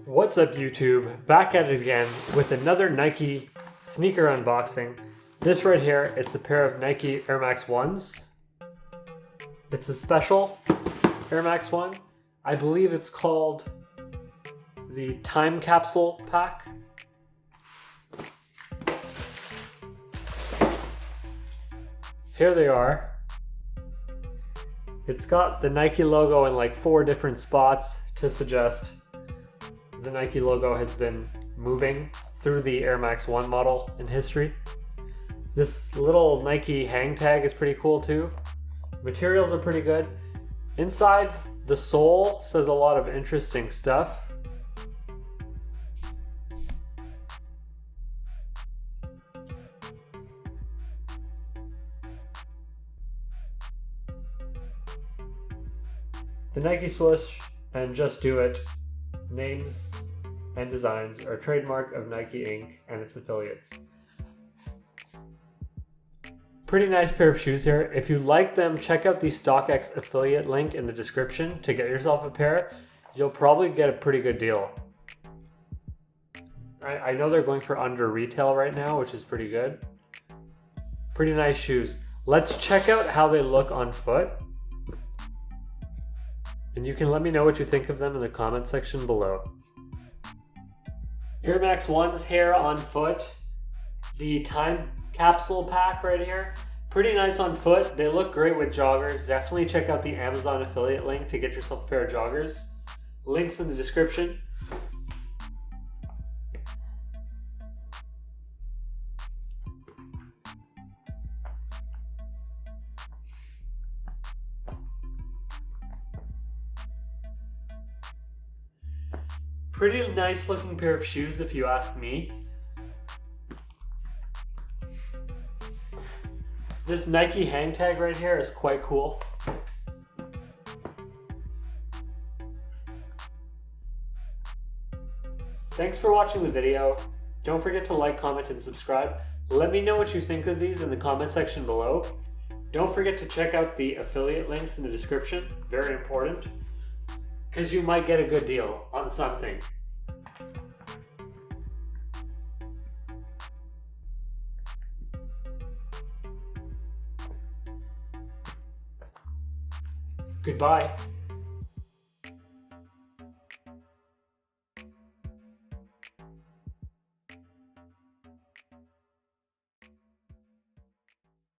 What's up YouTube? Back at it again with another Nike sneaker unboxing. This right here, it's a pair of Nike Air Max 1s. It's a special Air Max 1. I believe it's called the Time Capsule pack. Here they are. It's got the Nike logo in like 4 different spots to suggest the Nike logo has been moving through the Air Max 1 model in history. This little Nike hang tag is pretty cool too. Materials are pretty good. Inside, the sole says a lot of interesting stuff. The Nike swoosh and Just Do It names and designs are trademark of Nike Inc. and its affiliates. Pretty nice pair of shoes here. If you like them, check out the StockX affiliate link in the description to get yourself a pair. You'll probably get a pretty good deal. I know they're going for under retail right now, which is pretty good. Pretty nice shoes. Let's check out how they look on foot. And you can let me know what you think of them in the comment section below. Air Max 1's hair on foot. The Time Capsule pack right here. Pretty nice on foot. They look great with joggers. Definitely check out the Amazon affiliate link to get yourself a pair of joggers. Links in the description. Pretty nice looking pair of shoes if you ask me. This Nike hang tag right here is quite cool. Thanks for watching the video. Don't forget to like, comment, and subscribe. Let me know what you think of these in the comment section below. Don't forget to check out the affiliate links in the description. Very important. Because you might get a good deal on something. Goodbye.